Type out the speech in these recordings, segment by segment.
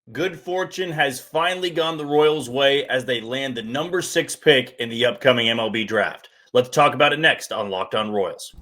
Good fortune has finally gone the Royals' way as they land the number 6 pick in the upcoming MLB Draft. Let's talk about it next on Locked On Royals.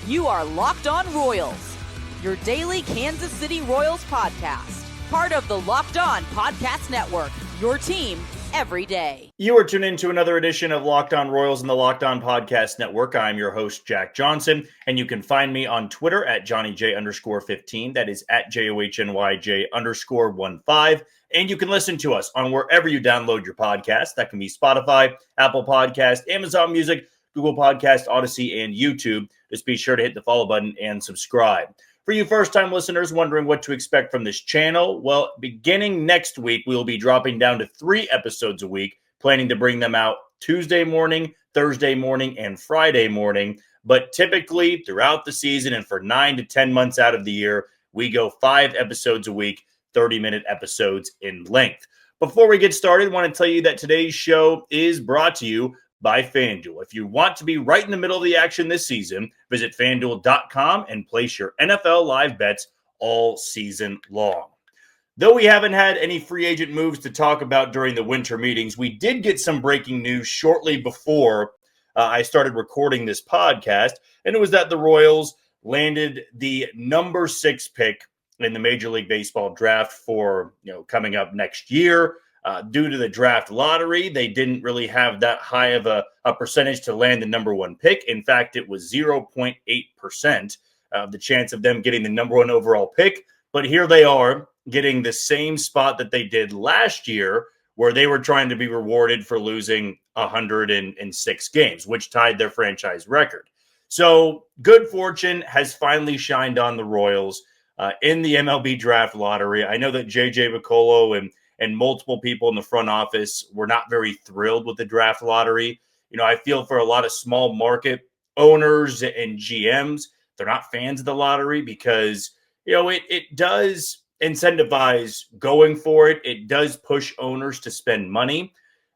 You are Locked On Royals, your daily Kansas City Royals podcast. Part of the Locked On Podcast Network, your team every day. You are tuned into another edition of Locked On Royals in the Locked On Podcast Network. I'm your host, Jack Johnson, and you can find me on Twitter at JohnnyJ_15. That is at JOHNYJ_15. And you can listen to us on wherever you download your podcast. That can be Spotify, Apple Podcast, Amazon Music, Google Podcast, Odyssey, and YouTube. Just be sure to hit the follow button and subscribe. For you first-time listeners wondering what to expect from this channel, well, beginning next week, we will be dropping down to 3 episodes a week, planning to bring them out Tuesday morning, Thursday morning, and Friday morning. But typically, throughout the season and for 9 to 10 months out of the year, we go 5 episodes a week, 30-minute episodes in length. Before we get started, I want to tell you that today's show is brought to you by FanDuel. If you want to be right in the middle of the action this season, visit FanDuel.com and place your NFL live bets all season long. Though we haven't had any free agent moves to talk about during the winter meetings, we did get some breaking news shortly before I started recording this podcast, and it was that the Royals landed the number 6 pick in the Major League Baseball draft for coming up next year. Due to the draft lottery, they didn't really have that high of a percentage to land the number 1 pick. In fact, it was 0.8% of the chance of them getting the number 1 overall pick. But here they are getting the same spot that they did last year, where they were trying to be rewarded for losing 106 games, which tied their franchise record. So good fortune has finally shined on the Royals in the MLB Draft lottery. I know that J.J. Piccolo and multiple people in the front office were not very thrilled with the draft lottery. I feel for a lot of small market owners and GMs, they're not fans of the lottery because, it does incentivize going for it. It does push owners to spend money,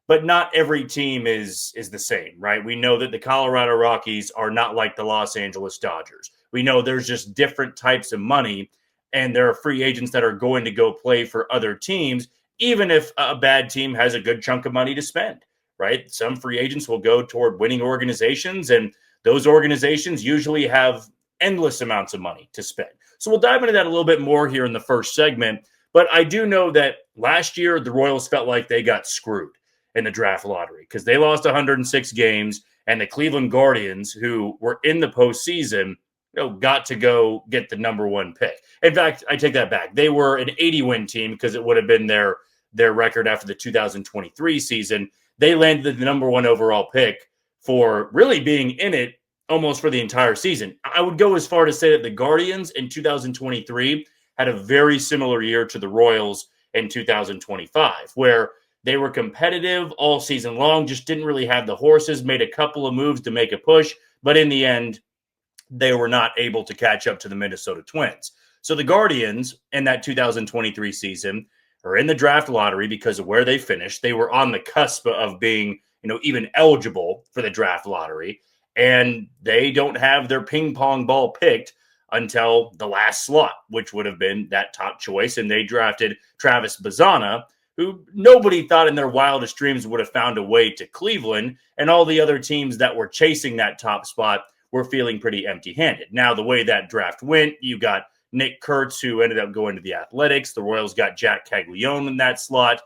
but not every team is the same, right? We know that the Colorado Rockies are not like the Los Angeles Dodgers. We know there's just different types of money, and there are free agents that are going to go play for other teams, even if a bad team has a good chunk of money to spend, right? Some free agents will go toward winning organizations, and those organizations usually have endless amounts of money to spend. So we'll dive into that a little bit more here in the first segment. But I do know that last year, the Royals felt like they got screwed in the draft lottery because they lost 106 games, and the Cleveland Guardians, who were in the postseason, got to go get the number 1 pick. In fact, I take that back. They were an 80-win team because it would have been their record after the 2023 season. They landed the number 1 overall pick for really being in it almost for the entire season. I would go as far to say that the Guardians in 2023 had a very similar year to the Royals in 2025, where they were competitive all season long, just didn't really have the horses, made a couple of moves to make a push, but in the end, they were not able to catch up to the Minnesota Twins. So the Guardians in that 2023 season are in the draft lottery because of where they finished. They were on the cusp of being, even eligible for the draft lottery, and they don't have their ping pong ball picked until the last slot, which would have been that top choice. And they drafted Travis Bazzana, who nobody thought in their wildest dreams would have found a way to Cleveland, and all the other teams that were chasing that top spot were feeling pretty empty-handed. Now, the way that draft went, you got Nick Kurtz, who ended up going to the Athletics. The Royals got Jack Caglione in that slot.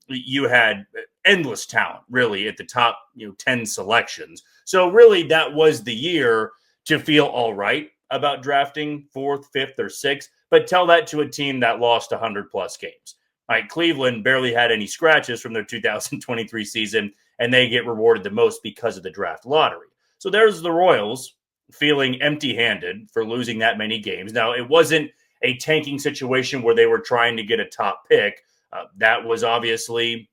You had endless talent, really, at the top 10 selections. So really, that was the year to feel all right about drafting 4th, 5th, or 6th, but tell that to a team that lost 100-plus games. All right, Cleveland barely had any scratches from their 2023 season, and they get rewarded the most because of the draft lottery. So there's the Royals feeling empty-handed for losing that many games. Now, it wasn't a tanking situation where they were trying to get a top pick. That was obviously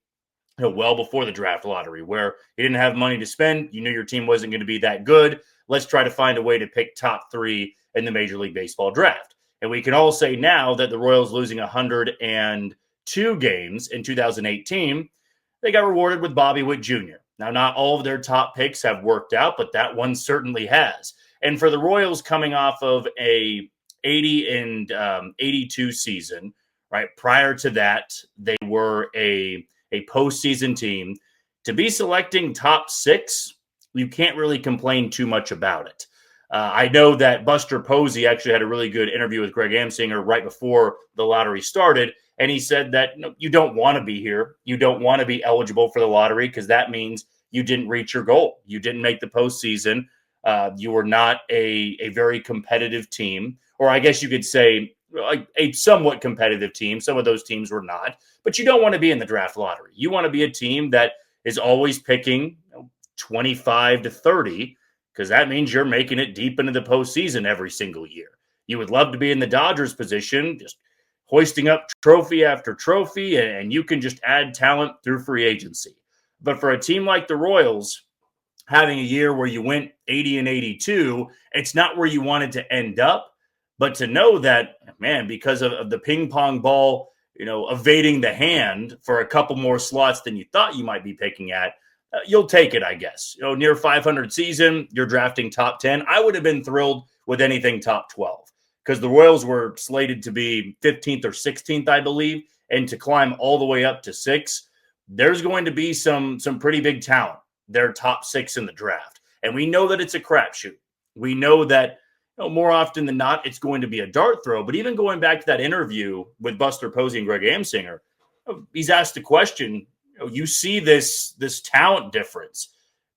well before the draft lottery, where you didn't have money to spend. You knew your team wasn't going to be that good. Let's try to find a way to pick top 3 in the Major League Baseball draft. And we can all say now that the Royals losing 102 games in 2018, they got rewarded with Bobby Witt Jr. Now, not all of their top picks have worked out, but that one certainly has. And for the Royals coming off of a 80 and 82 season, right? Prior to that, they were a postseason team. To be selecting top 6, you can't really complain too much about it. I know that Buster Posey actually had a really good interview with Greg Amsinger right before the lottery started, and he said that you don't want to be here. You don't want to be eligible for the lottery because that means you didn't reach your goal. You didn't make the postseason. You were not a very competitive team, or I guess you could say a somewhat competitive team. Some of those teams were not, but you don't want to be in the draft lottery. You want to be a team that is always picking 25 to 30, because that means you're making it deep into the postseason every single year. You would love to be in the Dodgers position, just hoisting up trophy after trophy, and you can just add talent through free agency. But for a team like the Royals, having a year where you went 80 and 82, it's not where you wanted to end up. But to know that, man, because of the ping pong ball, evading the hand for a couple more slots than you thought you might be picking at, you'll take it, I guess. Near 500 season, you're drafting top 10. I would have been thrilled with anything top 12 because the Royals were slated to be 15th or 16th, I believe, and to climb all the way up to 6. There's going to be some pretty big talent. They're top 6 in the draft. And we know that it's a crapshoot. We know that more often than not, it's going to be a dart throw. But even going back to that interview with Buster Posey and Greg Amsinger, he's asked a question. You see this talent difference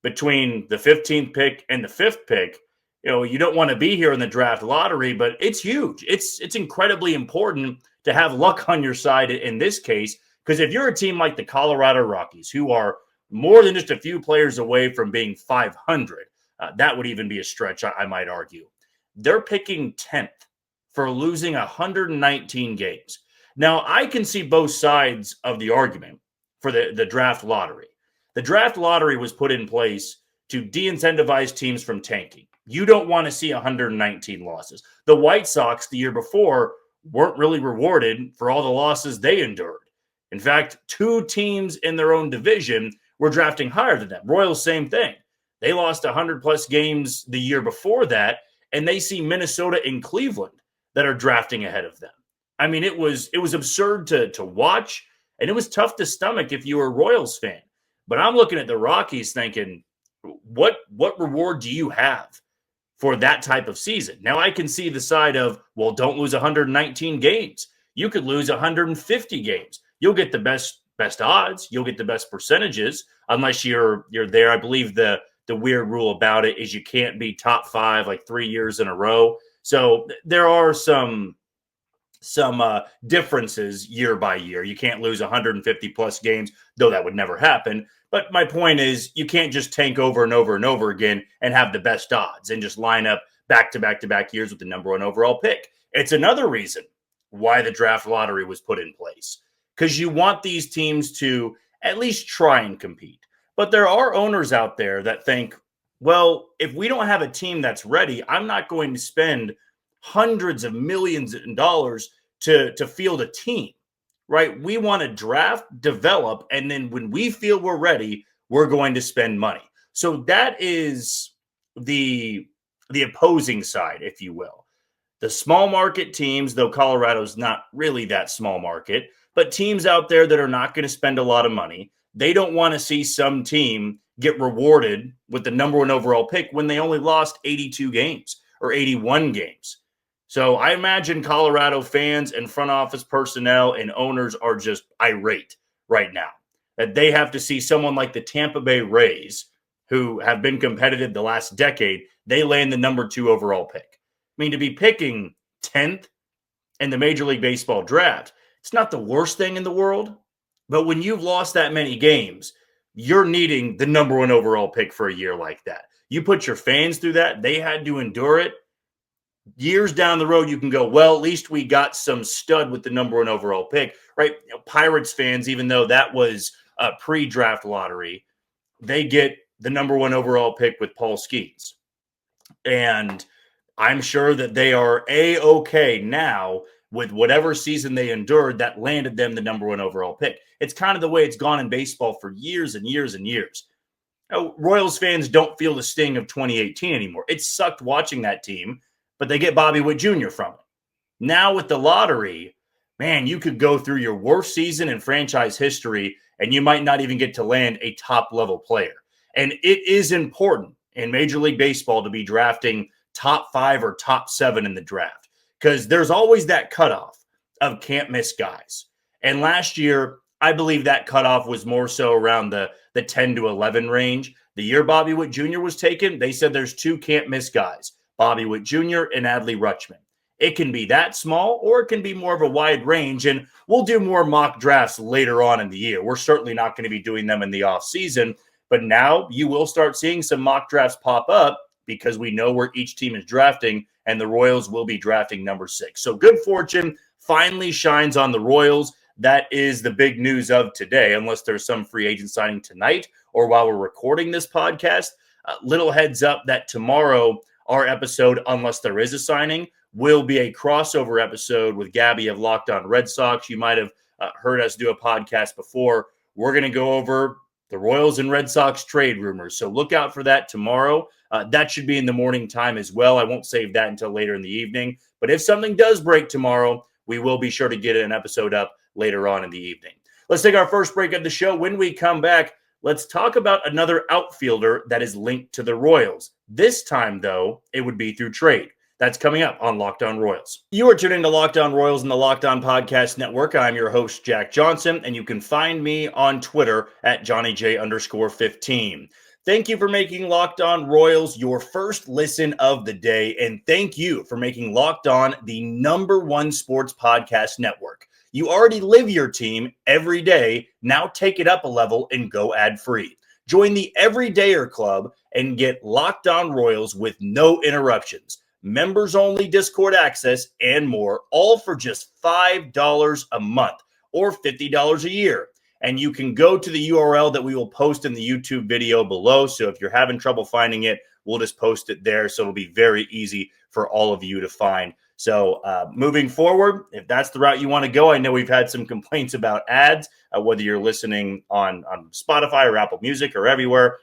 between the 15th pick and the 5th pick. You don't want to be here in the draft lottery, but it's huge. It's incredibly important to have luck on your side in this case, because if you're a team like the Colorado Rockies, who are more than just a few players away from being 500, that would even be a stretch, I might argue. They're picking 10th for losing 119 games. Now, I can see both sides of the argument for the draft lottery. The draft lottery was put in place to de-incentivize teams from tanking. You don't want to see 119 losses. The White Sox the year before weren't really rewarded for all the losses they endured. In fact, 2 teams in their own division were drafting higher than them. Royals, same thing. They lost 100-plus games the year before that, and they see Minnesota and Cleveland that are drafting ahead of them. I mean, it was absurd to watch, and it was tough to stomach if you were a Royals fan. But I'm looking at the Rockies thinking, what reward do you have for that type of season? Now, I can see the side of, well, don't lose 119 games. You could lose 150 games. You'll get the best odds. You'll get the best percentages, unless you're there. I believe the weird rule about it is you can't be top 5 like 3 years in a row. So there are some differences year by year. You can't lose 150 plus games, though that would never happen. But my point is, you can't just tank over and over and over again and have the best odds and just line up back to back to back years with the number 1 overall pick. It's another reason why the draft lottery was put in place, because you want these teams to at least try and compete. But there are owners out there that think, well, if we don't have a team that's ready, I'm not going to spend hundreds of millions of dollars to field a team, right? We want to draft, develop, and then when we feel we're ready, we're going to spend money. So that is the opposing side, if you will. The small market teams, though Colorado's not really that small market, but teams out there that are not going to spend a lot of money, they don't want to see some team get rewarded with the number 1 overall pick when they only lost 82 games or 81 games. So I imagine Colorado fans and front office personnel and owners are just irate right now that they have to see someone like the Tampa Bay Rays, who have been competitive the last decade, they land the number 2 overall pick. I mean, to be picking 10th in the Major League Baseball draft, it's not the worst thing in the world. But when you've lost that many games, you're needing the number 1 overall pick for a year like that. You put your fans through that. They had to endure it. Years down the road, you can go, well, at least we got some stud with the number 1 overall pick, right? Pirates fans, even though that was a pre-draft lottery, they get the number 1 overall pick with Paul Skeens. And I'm sure that they are A-okay now with whatever season they endured that landed them the number 1 overall pick. It's kind of the way it's gone in baseball for years and years and years. Royals fans don't feel the sting of 2018 anymore. It sucked watching that team, but they get Bobby Witt Jr. from it. Now with the lottery, man, you could go through your worst season in franchise history and you might not even get to land a top-level player. And it is important in Major League Baseball to be drafting top 5 or top 7 in the draft because there's always that cutoff of can't miss guys. And last year, I believe that cutoff was more so around the 10 to 11 range. The year Bobby Witt Jr. was taken, they said there's 2 can't miss guys, Bobby Witt Jr. and Adley Rutschman. It can be that small or it can be more of a wide range, and we'll do more mock drafts later on in the year. We're certainly not going to be doing them in the offseason, but now you will start seeing some mock drafts pop up because we know where each team is drafting, and the Royals will be drafting number 6. So good fortune finally shines on the Royals. That is the big news of today, unless there's some free agent signing tonight or while we're recording this podcast. Little heads up that tomorrow, our episode, unless there is a signing, will be a crossover episode with Gabby of Locked On Red Sox. You might have heard us do a podcast before. We're going to go over the Royals and Red Sox trade rumors. So look out for that tomorrow. That should be in the morning time as well. I won't save that until later in the evening. But if something does break tomorrow, we will be sure to get an episode up later on in the evening. Let's take our first break of the show. When we come back, let's talk about another outfielder that is linked to the Royals. This time, though, it would be through trade. That's coming up on Locked On Royals. You are tuning to Locked On Royals and the Locked On Podcast Network. I'm your host, Jack Johnson, and you can find me on Twitter at JohnnyJ_15. Thank you for making Locked On Royals your first listen of the day, and thank you for making Locked On the #1 sports podcast network. You already live your team every day. Now take it up a level and go ad-free. Join the Everydayer Club and get Locked On Royals with no interruptions, members-only Discord access, and more, all for just $5 a month or $50 a year. And you can go to the URL that we will post in the YouTube video below. So if you're having trouble finding it, we'll just post it there. So it'll be very easy for all of you to find. So moving forward, if that's the route you want to go, I know we've had some complaints about ads, whether you're listening on Spotify or Apple Music or everywhere.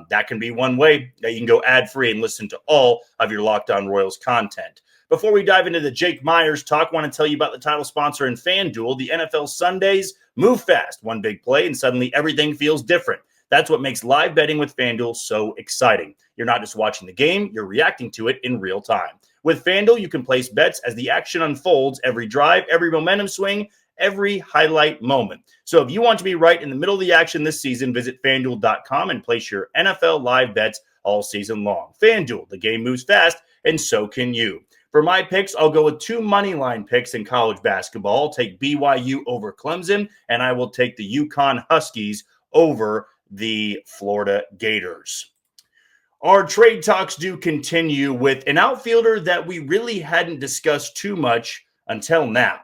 That can be one way that you can go ad-free and listen to all of your Locked On Royals content. Before we dive into the Jake Meyers talk, I want to tell you about the title sponsor in FanDuel. The NFL Sundays move fast. One big play, and suddenly everything feels different. That's what makes live betting with FanDuel so exciting. You're not just watching the game, you're reacting to it in real time. With FanDuel, you can place bets as the action unfolds, every drive, every momentum swing, every highlight moment. So if you want to be right in the middle of the action this season, visit FanDuel.com and place your NFL live bets all season long. FanDuel, the game moves fast, and so can you. For my picks, I'll go with 2 money line picks in college basketball. I'll take BYU over Clemson, and I will take the UConn Huskies over the Florida Gators. Our trade talks do continue with an outfielder that we really hadn't discussed too much until now.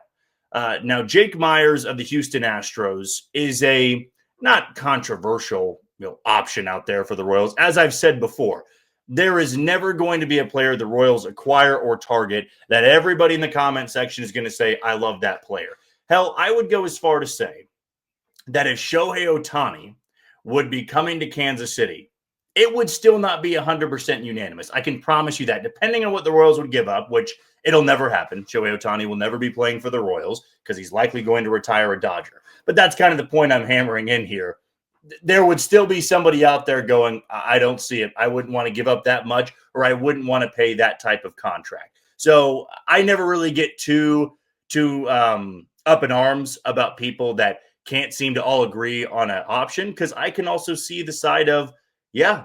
Now, Jake Meyers of the Houston Astros is a not controversial option out there for the Royals. As I've said before, there is never going to be a player the Royals acquire or target that everybody in the comment section is going to say, I love that player. Hell, I would go as far to say that if Shohei Ohtani would be coming to Kansas City, it would still not be 100% unanimous. I can promise you that, depending on what the Royals would give up, which it'll never happen. Shohei Ohtani will never be playing for the Royals because he's likely going to retire a Dodger. But that's kind of the point I'm hammering in here. There would still be somebody out there going, I don't see it. I wouldn't want to give up that much, or I wouldn't want to pay that type of contract. So I never really get too up in arms about people that can't seem to all agree on an option, because I can also see the side of,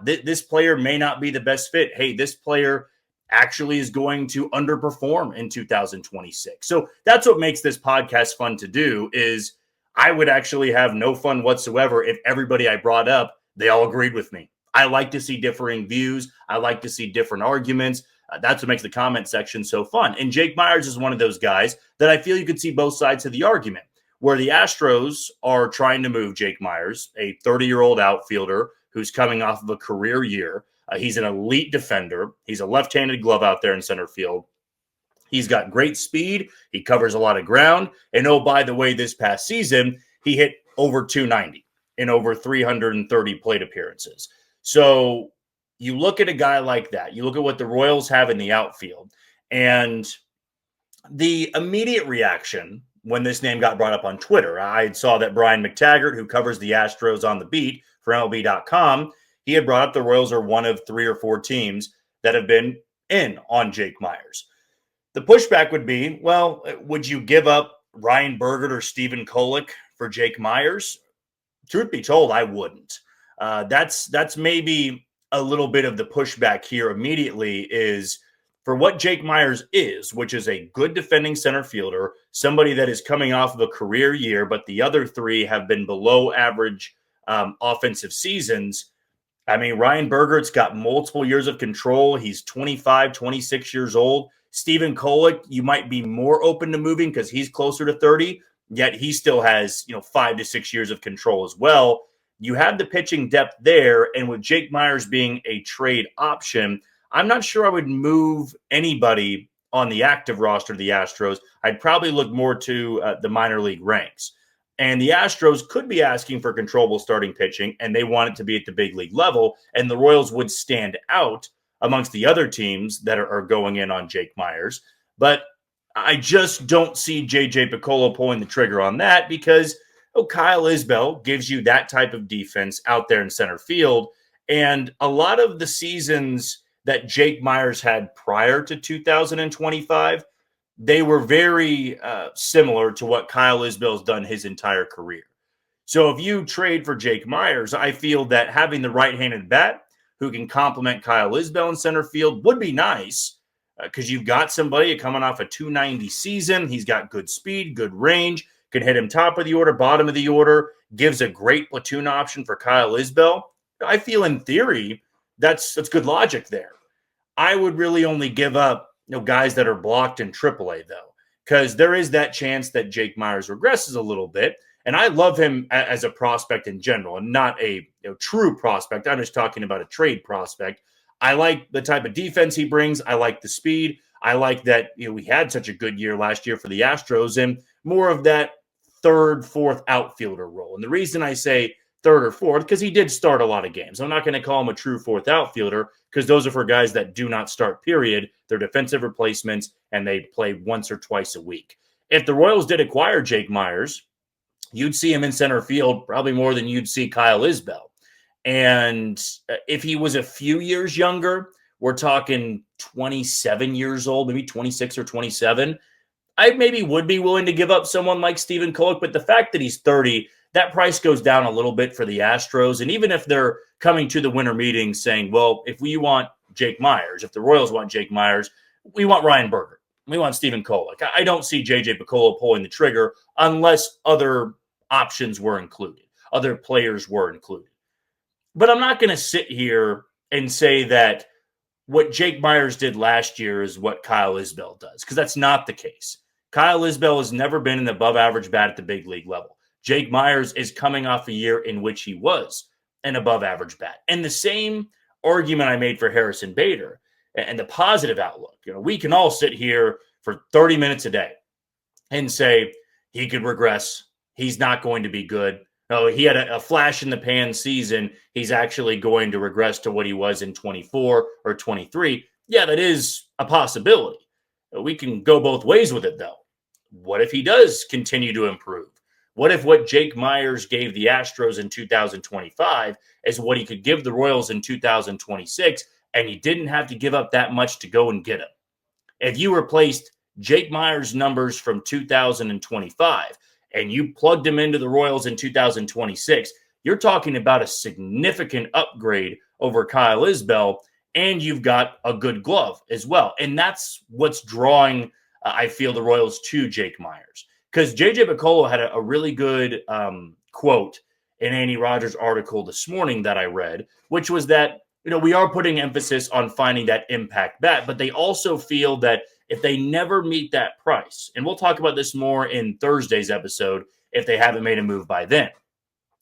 this player may not be the best fit. Hey, this player actually is going to underperform in 2026. So that's what makes this podcast fun to do, is I would actually have no fun whatsoever if everybody I brought up, they all agreed with me. I like to see differing views. I like to see different arguments. That's what makes the comment section so fun. And Jake Meyers is one of those guys that I feel you could see both sides of the argument, where the Astros are trying to move Jake Meyers, a 30-year-old outfielder who's coming off of a career year. He's an elite defender. He's a left-handed glove out there in center field. He's got great speed. He covers a lot of ground. And oh, by the way, this past season, he hit over 290 in over 330 plate appearances. So you look at a guy like that, you look at what the Royals have in the outfield, and the immediate reaction when this name got brought up on Twitter, I saw that Brian McTaggart, who covers the Astros on the beat for MLB.com, he had brought up the Royals are one of 3 or 4 teams that have been in on Jake Meyers. The pushback would be, well, would you give up Ryan Bergert or Stephen Kolek for Jake Meyers? Truth be told, I wouldn't. That's maybe a little bit of the pushback here immediately is for what Jake Meyers is, which is a good defending center fielder, somebody that is coming off of a career year, but the other 3 have been below average offensive seasons. I mean, Ryan Bergert's got multiple years of control. He's 25, 26 years old. Stephen Kolek, you might be more open to moving because he's closer to 30, yet he still has, 5 to 6 years of control as well. You have the pitching depth there, and with Jake Meyers being a trade option, I'm not sure I would move anybody on the active roster of the Astros. I'd probably look more to the minor league ranks. And the Astros could be asking for controllable starting pitching, and they want it to be at the big league level, and the Royals would stand out amongst the other teams that are going in on Jake Meyers. But I just don't see J.J. Picollo pulling the trigger on that because Kyle Isbell gives you that type of defense out there in center field. And a lot of the seasons that Jake Meyers had prior to 2025, they were very similar to what Kyle Isbell's done his entire career. So if you trade for Jake Meyers, I feel that having the right-handed bat who can complement Kyle Isbell in center field would be nice because you've got somebody coming off a 290 season. He's got good speed, good range, can hit him top of the order, bottom of the order, gives a great platoon option for Kyle Isbell. I feel in theory that's good logic there. I would really only give up guys that are blocked in AAA, though, because there is that chance that Jake Meyers regresses a little bit. And I love him as a prospect in general and not a true prospect. I'm just talking about a trade prospect. I like the type of defense he brings. I like the speed. I like that we had such a good year last year for the Astros and more of that 3rd, 4th outfielder role. And the reason I say 3rd or 4th, because he did start a lot of games. I'm not going to call him a true 4th outfielder because those are for guys that do not start, period. They're defensive replacements, and they play once or twice a week. If the Royals did acquire Jake Meyers, you'd see him in center field probably more than you'd see Kyle Isbell. And if he was a few years younger, we're talking 27 years old, maybe 26 or 27, I maybe would be willing to give up someone like Stephen Kolek. But the fact that he's 30, that price goes down a little bit for the Astros. And even if they're coming to the winter meeting saying, well, if we want Jake Meyers, if the Royals want Jake Meyers, we want Ryan Berger, we want Stephen Kolek. I don't see J.J. Picollo pulling the trigger unless other options were included, other players were included. But I'm not going to sit here and say that what Jake Meyers did last year is what Kyle Isbell does, because that's not the case. Kyle Isbell has never been an above-average bat at the big league level. Jake Meyers is coming off a year in which he was an above-average bat. And the same argument I made for Harrison Bader and the positive outlook. We can all sit here for 30 minutes a day and say he could regress. He's not going to be good. No, he had a flash in the pan season. He's actually going to regress to what he was in 24 or 23. Yeah, that is a possibility. We can go both ways with it, though. What if he does continue to improve? What if what Jake Meyers gave the Astros in 2025 is what he could give the Royals in 2026, and he didn't have to give up that much to go and get him? If you replaced Jake Meyers' numbers from 2025 and you plugged him into the Royals in 2026, you're talking about a significant upgrade over Kyle Isbell, and you've got a good glove as well. And that's what's drawing, I feel, the Royals to Jake Meyers. Because J.J. Picollo had a really good quote in Andy Rogers' article this morning that I read, which was that, we are putting emphasis on finding that impact bat, but they also feel that if they never meet that price, and we'll talk about this more in Thursday's episode if they haven't made a move by then.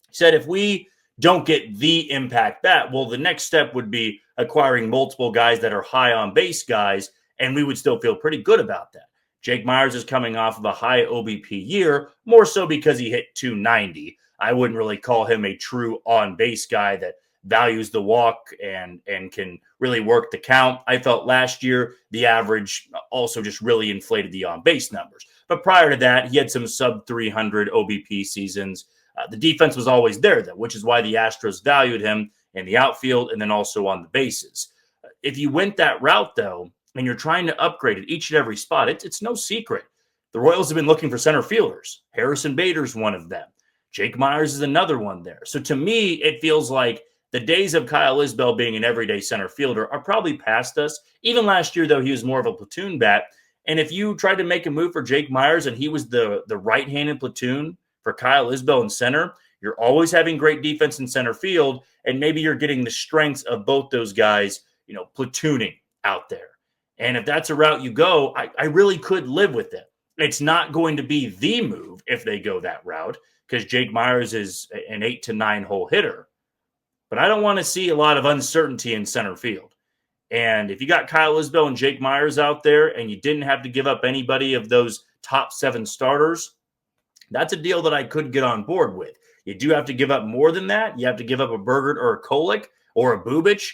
He said if we don't get the impact bat, well, the next step would be acquiring multiple guys that are high on base guys, and we would still feel pretty good about that. Jake Meyers is coming off of a high OBP year, more so because he hit 290. I wouldn't really call him a true on-base guy values the walk and can really work the count. I felt last year the average also just really inflated the on-base numbers. But prior to that, he had some sub-300 OBP seasons. The defense was always there, though, which is why the Astros valued him in the outfield and then also on the bases. If you went that route, though, and you're trying to upgrade at each and every spot, it's no secret. The Royals have been looking for center fielders. Harrison Bader's one of them. Jake Meyers is another one there. So to me, it feels like the days of Kyle Isbell being an everyday center fielder are probably past us. Even last year, though, he was more of a platoon bat. And if you tried to make a move for Jake Meyers and he was the right-handed platoon for Kyle Isbell in center, you're always having great defense in center field, and maybe you're getting the strengths of both those guys, platooning out there. And if that's a route you go, I really could live with it. It's not going to be the move if they go that route because Jake Meyers is an 8 to 9 hole hitter. But I don't want to see a lot of uncertainty in center field. And if you got Kyle Isbell and Jake Meyers out there and you didn't have to give up anybody of those top 7 starters, that's a deal that I could get on board with. You do have to give up more than that. You have to give up a Bergert or a Kolek or a Bubic.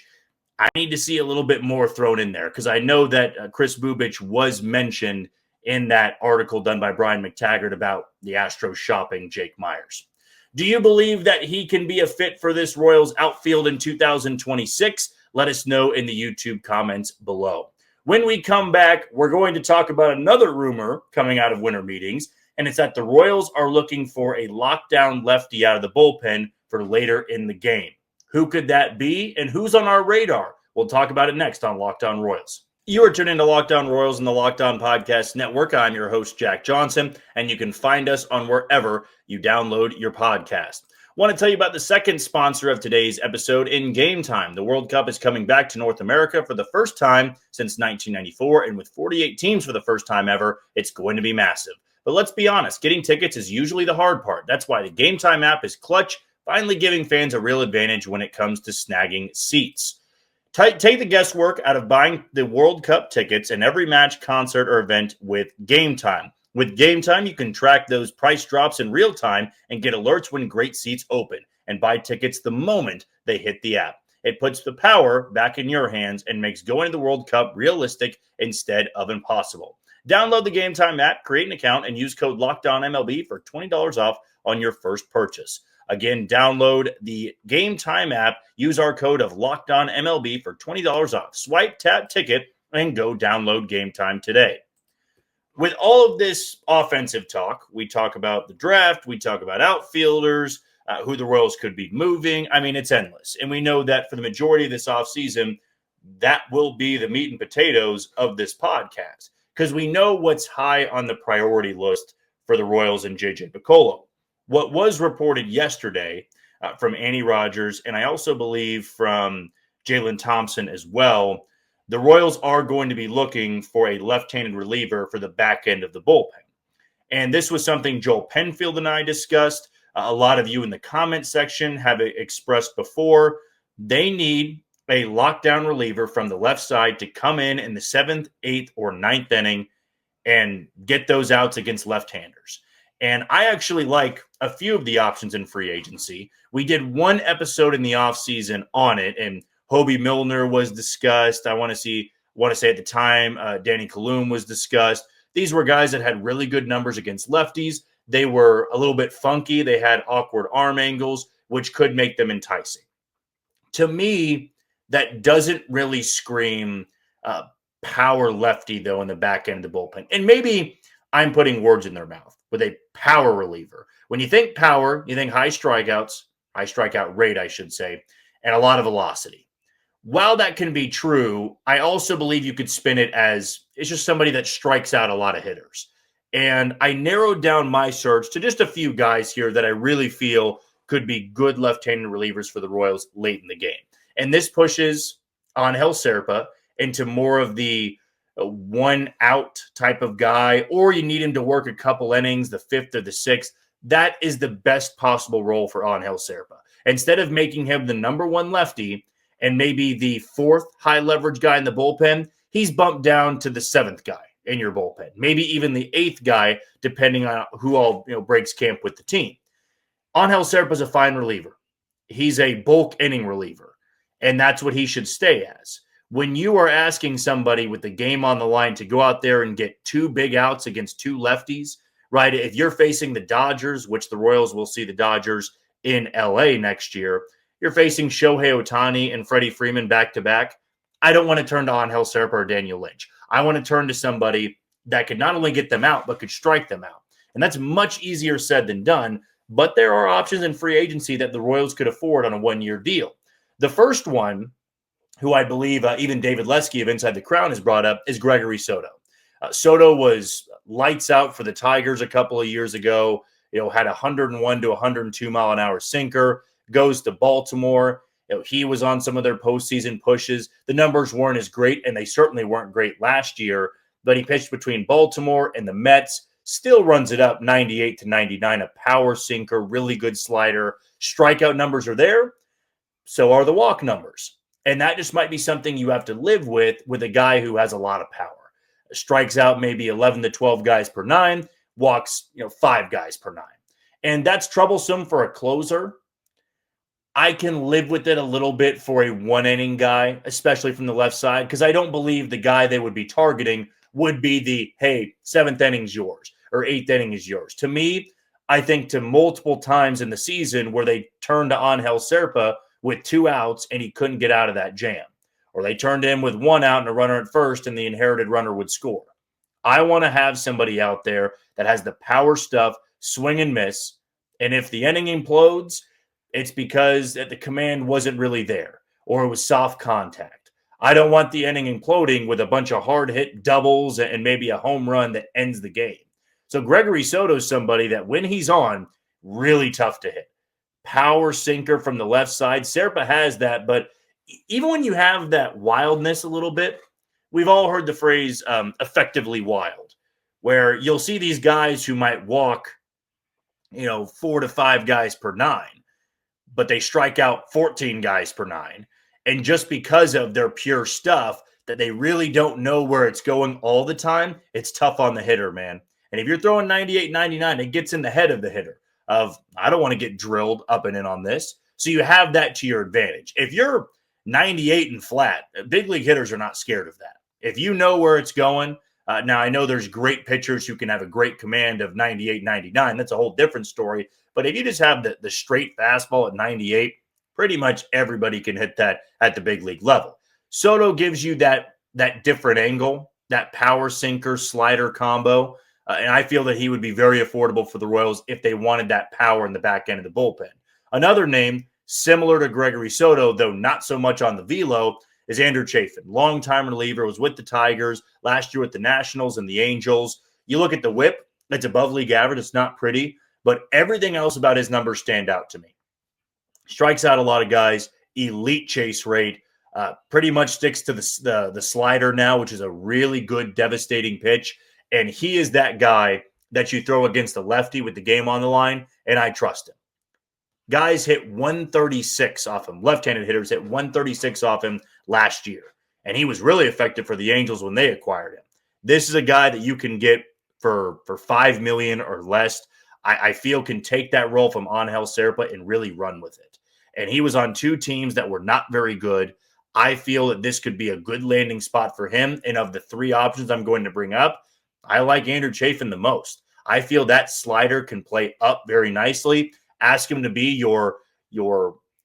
I need to see a little bit more thrown in there because I know that Chris Bubic was mentioned in that article done by Brian McTaggart about the Astros shopping Jake Meyers. Do you believe that he can be a fit for this Royals outfield in 2026? Let us know in the YouTube comments below. When we come back, we're going to talk about another rumor coming out of winter meetings, and it's that the Royals are looking for a lockdown lefty out of the bullpen for later in the game. Who could that be, and who's on our radar? We'll talk about it next on Locked On Royals. You are tuning into Locked On Royals and the Locked On Podcast Network. I'm your host, Jack Johnson, and you can find us on wherever you download your podcast. Want to tell you about the second sponsor of today's episode in Gametime. The World Cup is coming back to North America for the first time since 1994, and with 48 teams for the first time ever, it's going to be massive. But let's be honest, getting tickets is usually the hard part. That's why the Gametime app is clutch, finally giving fans a real advantage when it comes to snagging seats. Take the guesswork out of buying the World Cup tickets and every match, concert, or event with Gametime. With Gametime, you can track those price drops in real time and get alerts when great seats open and buy tickets the moment they hit the app. It puts the power back in your hands and makes going to the World Cup realistic instead of impossible. Download the Gametime app, create an account, and use code LOCKEDONMLB for $20 off on your first purchase. Again, download the Gametime app, use our code of LOCKEDONMLB for $20 off. Swipe, tap, ticket, and go download Gametime today. With all of this offensive talk, we talk about the draft, we talk about outfielders, who the Royals could be moving. I mean, it's endless. And we know that for the majority of this offseason, that will be the meat and potatoes of this podcast because we know what's high on the priority list for the Royals and J.J. Picollo. What was reported yesterday from Annie Rogers, and I also believe from Jalen Thompson as well, the Royals are going to be looking for a left-handed reliever for the back end of the bullpen. And this was something Joel Penfield and I discussed. A lot of you in the comment section have expressed before. They need a lockdown reliever from the left side to come in the 7th, 8th, or 9th inning and get those outs against left-handers. And I actually like a few of the options in free agency. We did one episode in the offseason on it, and Hobie Milner was discussed. I want to say at the time, Danny Kalum was discussed. These were guys that had really good numbers against lefties. They were a little bit funky. They had awkward arm angles, which could make them enticing. To me, that doesn't really scream power lefty, though, in the back end of the bullpen. And maybe I'm putting words in their mouth with a power reliever. When you think power, you think high strikeout rate, I should say, and a lot of velocity. While that can be true, I also believe you could spin it as it's just somebody that strikes out a lot of hitters. And I narrowed down my search to just a few guys here that I really feel could be good left-handed relievers for the Royals late in the game. And this pushes Angel Serpa into more of the one out type of guy, or you need him to work a couple innings, the 5th or the 6th. That is the best possible role for Angel Serpa. Instead of making him the number one lefty and maybe the 4th high leverage guy in the bullpen, he's bumped down to the 7th guy in your bullpen, maybe even the 8th guy, depending on who all breaks camp with the team. Angel Serpa is a fine reliever. he's a bulk inning reliever, and that's what he should stay as. When you are asking somebody with the game on the line to go out there and get 2 big outs against 2 lefties, right? If you're facing the Dodgers, which the Royals will see the Dodgers in LA next year, you're facing Shohei Ohtani and Freddie Freeman back-to-back. I don't want to turn to Angel Serpa or Daniel Lynch. I want to turn to somebody that could not only get them out, but could strike them out. And that's much easier said than done, but there are options in free agency that the Royals could afford on a 1-year deal. The first one, who I believe even David Lesky of Inside the Crown has brought up, is Gregory Soto. Soto was lights out for the Tigers a couple of years ago, had 101 to 102 mile an hour sinker, goes to Baltimore. He was on some of their postseason pushes. The numbers weren't as great, and they certainly weren't great last year, but he pitched between Baltimore and the Mets, still runs it up 98 to 99, a power sinker, really good slider. Strikeout numbers are there. So are the walk numbers. And that just might be something you have to live with a guy who has a lot of power. Strikes out maybe 11 to 12 guys per 9, walks 5 guys per 9. And that's troublesome for a closer. I can live with it a little bit for a 1-inning guy, especially from the left side, because I don't believe the guy they would be targeting would be the, hey, 7th inning's yours or 8th inning is yours. To me, I think to multiple times in the season where they turned to Angel Serpa with 2 outs and he couldn't get out of that jam. Or they turned in with 1 out and a runner at first and the inherited runner would score. I want to have somebody out there that has the power stuff, swing and miss. And if the inning implodes, it's because the command wasn't really there or it was soft contact. I don't want the inning imploding with a bunch of hard hit doubles and maybe a home run that ends the game. So Gregory Soto is somebody that when he's on, really tough to hit. Power sinker from the left side. Serpa has that, but even when you have that wildness a little bit, we've all heard the phrase effectively wild, where you'll see these guys who might walk, 4 to 5 guys per 9, but they strike out 14 guys per 9. And just because of their pure stuff that they really don't know where it's going all the time, it's tough on the hitter, man. And if you're throwing 98, 99, it gets in the head of the hitter of, I don't want to get drilled up and in on this. So you have that to your advantage. If you're 98 and flat, big league hitters are not scared of that. If you know where it's going, now I know there's great pitchers who can have a great command of 98, 99. That's a whole different story. But if you just have the straight fastball at 98, pretty much everybody can hit that at the big league level. Soto gives you that different angle, that power sinker slider combo. And I feel that he would be very affordable for the Royals if they wanted that power in the back end of the bullpen. Another name, similar to Gregory Soto, though not so much on the velo, is Andrew Chafin. Longtime reliever, was with the Tigers, last year with the Nationals and the Angels. You look at the whip, it's above league average. It's not pretty, but everything else about his numbers stand out to me. Strikes out a lot of guys, elite chase rate, pretty much sticks to the slider now, which is a really good, devastating pitch. And he is that guy that you throw against a lefty with the game on the line, and I trust him. Guys hit 136 off him. Left-handed hitters hit 136 off him last year. And he was really effective for the Angels when they acquired him. This is a guy that you can get for $5 million or less. I feel can take that role from Angel Serpa and really run with it. And he was on 2 teams that were not very good. I feel that this could be a good landing spot for him. And of the 3 options I'm going to bring up, I like Andrew Chafin the most. I feel that slider can play up very nicely. Ask him to be your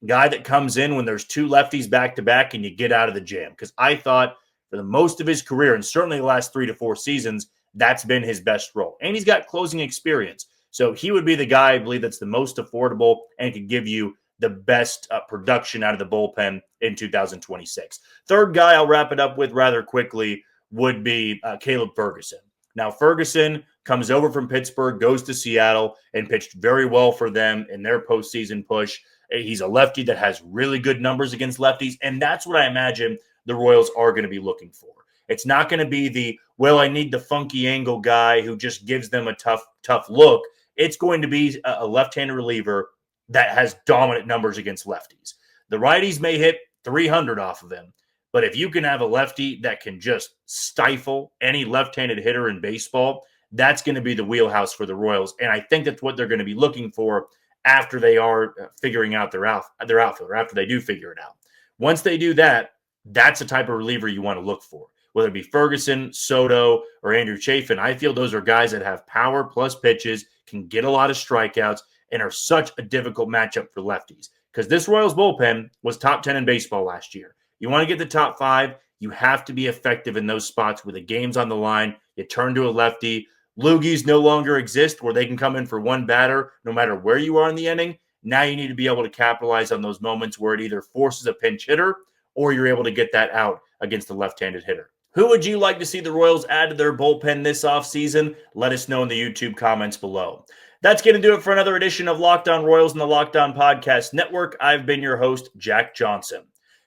guy that comes in when there's 2 lefties back-to-back and you get out of the jam. Because I thought for the most of his career, and certainly the last 3 to 4 seasons, that's been his best role. And he's got closing experience. So he would be the guy, I believe, that's the most affordable and could give you the best production out of the bullpen in 2026. Third guy I'll wrap it up with rather quickly would be Caleb Ferguson. Now, Ferguson comes over from Pittsburgh, goes to Seattle, and pitched very well for them in their postseason push. He's a lefty that has really good numbers against lefties, and that's what I imagine the Royals are going to be looking for. It's not going to be I need the funky angle guy who just gives them a tough look. It's going to be a left-handed reliever that has dominant numbers against lefties. The righties may hit 300 off of him, but if you can have a lefty that can just stifle any left-handed hitter in baseball, that's going to be the wheelhouse for the Royals. And I think that's what they're going to be looking for after they are figuring out their outfield, or after they do figure it out. Once they do that, that's the type of reliever you want to look for, whether it be Ferguson, Soto, or Andrew Chafin. I feel those are guys that have power plus pitches, can get a lot of strikeouts, and are such a difficult matchup for lefties. Because this Royals bullpen was top 10 in baseball last year. You want to get the top 5, you have to be effective in those spots where the game's on the line. You turn to a lefty. Loogies no longer exist where they can come in for one batter no matter where you are in the inning. Now you need to be able to capitalize on those moments where it either forces a pinch hitter or you're able to get that out against a left-handed hitter. Who would you like to see the Royals add to their bullpen this offseason? Let us know in the YouTube comments below. That's going to do it for another edition of Locked On Royals and the Locked On Podcast Network. I've been your host, Jack Johnson.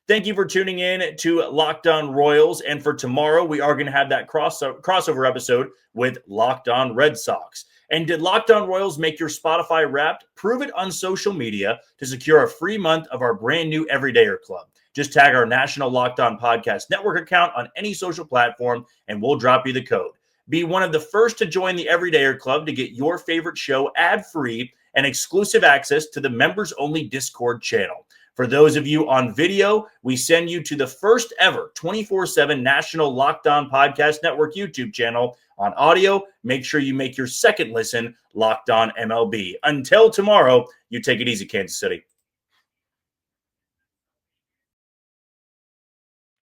Thank you for tuning in to Locked On Royals. And for tomorrow, we are going to have that crossover episode with Locked On Red Sox. And did Locked On Royals make your Spotify Wrapped? Prove it on social media to secure a free month of our brand new Everydayer Club. Just tag our national Locked On Podcast Network account on any social platform, and we'll drop you the code. Be one of the first to join the Everydayer Club to get your favorite show ad-free and exclusive access to the members-only Discord channel. For those of you on video, we send you to the first ever 24/7 national Locked On Podcast Network YouTube channel. On audio, make sure you make your second listen Locked On MLB. Until tomorrow, you take it easy, Kansas City.